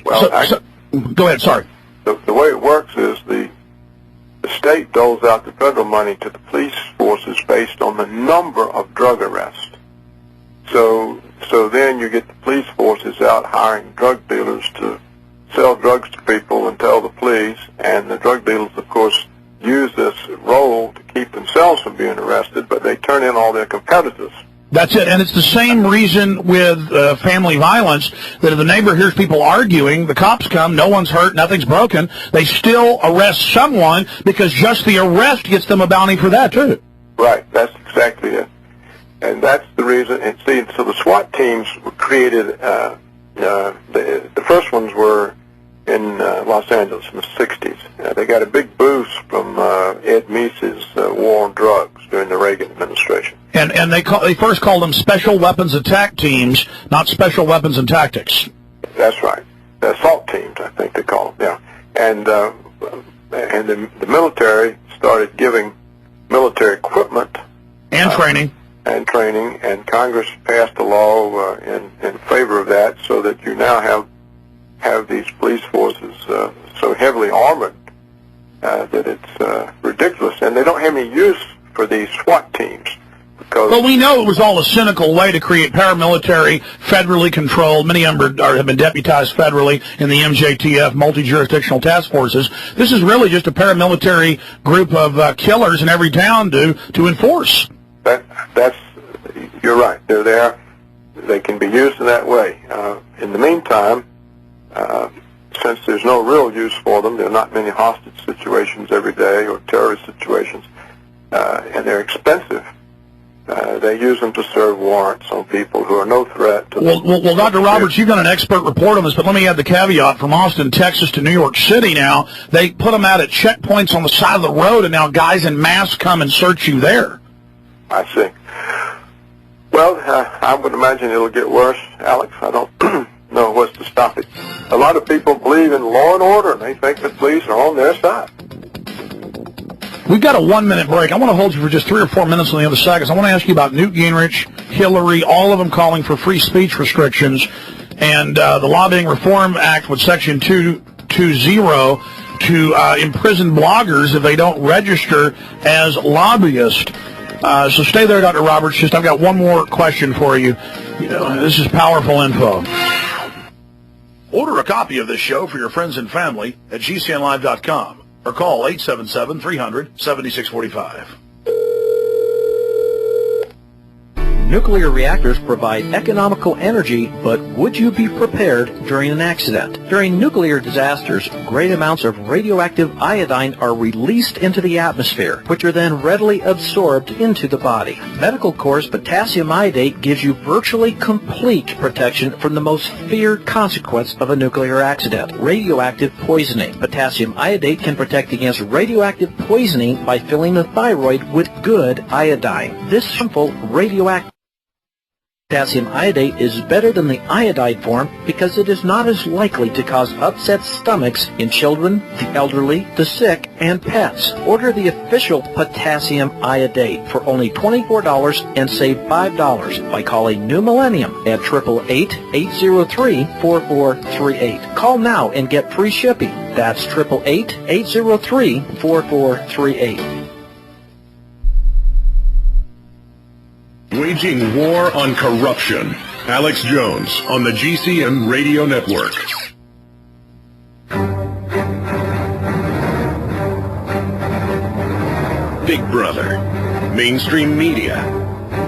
Well, go ahead, sorry. The way it works is the state doles out the federal money to the police forces based on the number of drug arrests. So then you get the police forces out hiring drug dealers to sell drugs to people and tell the police, and the drug dealers, of course, use this role to keep themselves from being arrested, but they turn in all their competitors. That's it, and it's the same reason with family violence, that if the neighbor hears people arguing, the cops come, no one's hurt, nothing's broken, they still arrest someone because just the arrest gets them a bounty for that, too. Right, that's exactly it. And that's the reason, and see, so the SWAT teams were created, the first ones were in Los Angeles in the 60s. They got a big boost from Ed Meese's war on drugs during the Reagan administration. And they first called them Special Weapons Attack Teams, not Special Weapons and Tactics. That's right. The assault teams, I think they call them, yeah. And the military started giving military equipment. And training. And Congress passed a law in favor of that, so that you now have these police forces so heavily armored that it's ridiculous, and they don't have any use for these SWAT teams. Well, we know it was all a cynical way to create paramilitary, federally controlled. Many of them have been deputized federally in the MJTF, multi-jurisdictional task forces. This is really just a paramilitary group of killers in every town to enforce. You're right. They're there. They can be used in that way. In the meantime, since there's no real use for them, there are not many hostage situations every day or terrorist situations, and they're expensive. They use them to serve warrants on people who are no threat to them. Well, Dr. Roberts, you've done an expert report on this, but let me add the caveat. From Austin, Texas to New York City now, they put them out at checkpoints on the side of the road, and now guys in masks come and search you there. I see. Well, I would imagine it'll get worse, Alex. I don't know what's to stop it. A lot of people believe in law and order, and they think the police are on their side. We've got a 1-minute break. I want to hold you for just 3 or 4 minutes on the other side, because I want to ask you about Newt Gingrich, Hillary, all of them calling for free speech restrictions, and the Lobbying Reform Act with Section 220 to imprison bloggers if they don't register as lobbyists. So stay there, Dr. Roberts. I've got one more question for you. This is powerful info. Order a copy of this show for your friends and family at GCNlive.com or call 877-300-7645. Nuclear reactors provide economical energy, but would you be prepared during an accident? During nuclear disasters, great amounts of radioactive iodine are released into the atmosphere, which are then readily absorbed into the body. Medical Corps' potassium iodate gives you virtually complete protection from the most feared consequence of a nuclear accident, radioactive poisoning. Potassium iodate can protect against radioactive poisoning by filling the thyroid with good iodine. This harmful radioactive potassium iodate is better than the iodide form because it is not as likely to cause upset stomachs in children, the elderly, the sick, and pets. Order the official potassium iodate for only $24 and save $5 by calling New Millennium at 888-803-4438. Call now and get free shipping. That's 888-803-4438. Waging war on corruption. Alex Jones on the GCN Radio Network. Big Brother, mainstream media,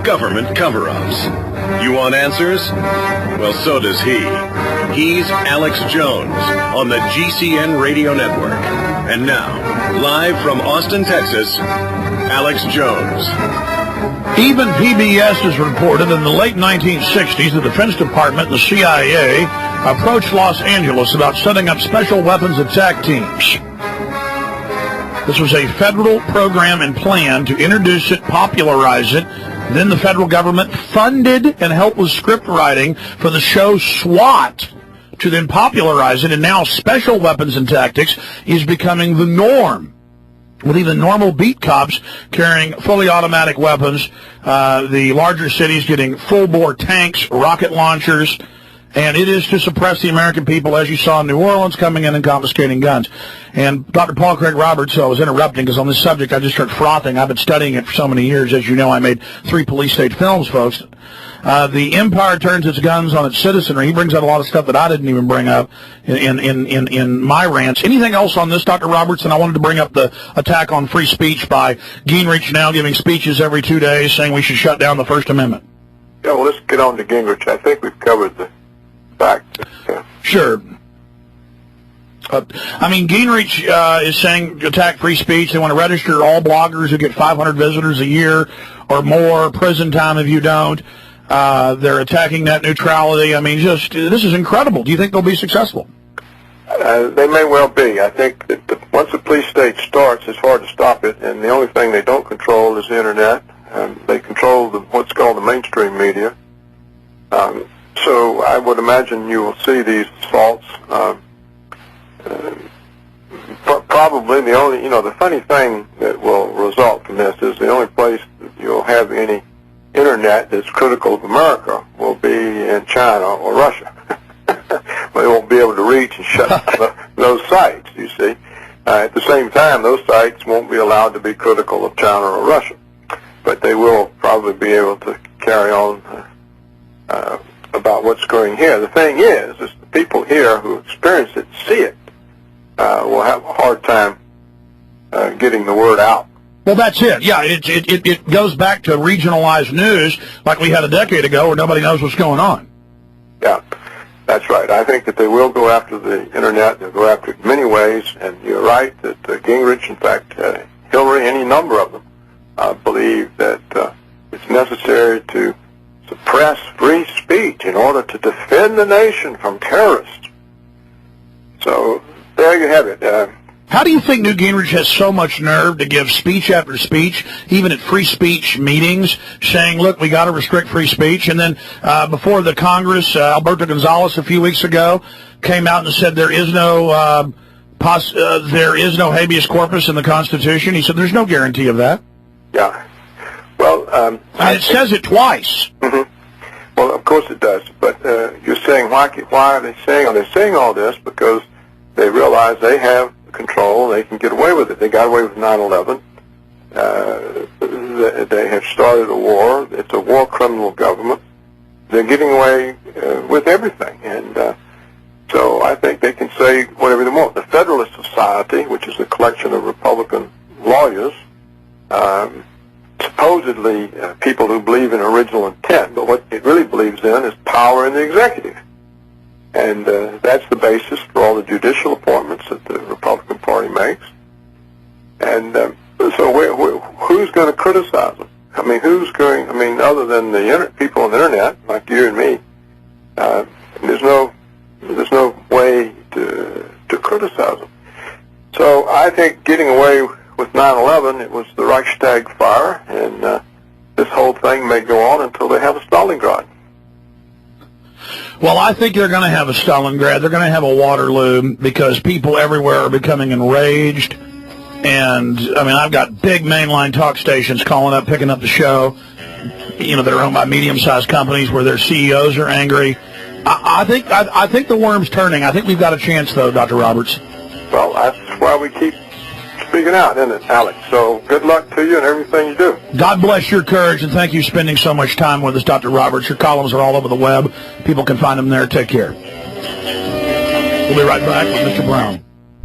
government cover-ups. You want answers? Well, so does he. He's Alex Jones on the GCN Radio Network. And now, live from Austin, Texas, Alex Jones. Even PBS has reported in the late 1960s the Defense Department and the CIA approached Los Angeles about setting up special weapons attack teams. This was a federal program and plan to introduce it, popularize it. Then the federal government funded and helped with script writing for the show SWAT to then popularize it, and now special weapons and tactics is becoming the norm, with even normal beat cops carrying fully automatic weapons, the larger cities getting full-bore tanks, rocket launchers, And it is to suppress the American people, as you saw in New Orleans, coming in and confiscating guns. And Dr. Paul Craig Roberts, so I was interrupting because on this subject I just started frothing. I've been studying it for so many years. As you know, I made 3 police state films, folks. The empire turns its guns on its citizenry. He brings out a lot of stuff that I didn't even bring up in my rants. Anything else on this, Dr. Roberts? And I wanted to bring up the attack on free speech by Gingrich now giving speeches every 2 days saying we should shut down the First Amendment. Yeah, well, let's get on to Gingrich. I think we've covered the fact. Sure. Gingrich is saying attack free speech. They want to register all bloggers who get 500 visitors a year or more, prison time if you don't. They're attacking net neutrality. This is incredible. Do you think they'll be successful? They may well be. I think that once the police state starts, it's hard to stop it, and the only thing they don't control is the Internet. They control what's called the mainstream media. So I would imagine you will see these assaults. Probably the only, the funny thing that will result from this is the only place that you'll have any Internet that's critical of America will be in China or Russia. They won't be able to reach and shut down those sites, you see. At the same time, those sites won't be allowed to be critical of China or Russia. But they will probably be able to carry on about what's going here. The thing is the people here who experience it, see it, will have a hard time getting the word out. Well, that's it. Yeah, it goes back to regionalized news like we had a decade ago where nobody knows what's going on. Yeah, that's right. I think that they will go after the Internet. They'll go after it in many ways, and you're right that Gingrich, in fact, Hillary, any number of them, believe that it's necessary to suppress free speech in order to defend the nation from terrorists. So there you have it. How do you think Newt Gingrich has so much nerve to give speech after speech, even at free speech meetings, saying, look, we got to restrict free speech? And then before the Congress, Alberto Gonzales a few weeks ago came out and said there is no habeas corpus in the Constitution. He said there's no guarantee of that. Yeah. Well, and it says it twice. Mm-hmm. Well, of course it does. But you're saying why are they saying? Are they saying all this because they realize they have control, they can get away with it. They got away with 9/11. They have started a war. It's a war criminal government. They're getting away with everything. And so I think they can say whatever they want. The Federalist Society, which is a collection of Republican lawyers, supposedly people who believe in original intent, but what it really believes in is power in the executive. And that's the basis for all the judicial appointments that the Republican Party makes. And so who's going to criticize them? Other than the people on the Internet, like you and me, there's no way to criticize them. So I think getting away with 9/11, it was the Reichstag fire, and this whole thing may go on until they have a Stalingrad. Well, I think they're going to have a Stalingrad. They're going to have a Waterloo because people everywhere are becoming enraged. And, I've got big mainline talk stations calling up, picking up the show, that are owned by medium-sized companies where their CEOs are angry. I think the worm's turning. I think we've got a chance, though, Dr. Roberts. Well, that's why we keep speaking out, isn't it, Alex? So good luck to you and everything you do. God bless your courage, and thank you for spending so much time with us, Dr. Roberts. Your columns are all over the web. People can find them there. Take care. We'll be right back with Mr. Brown.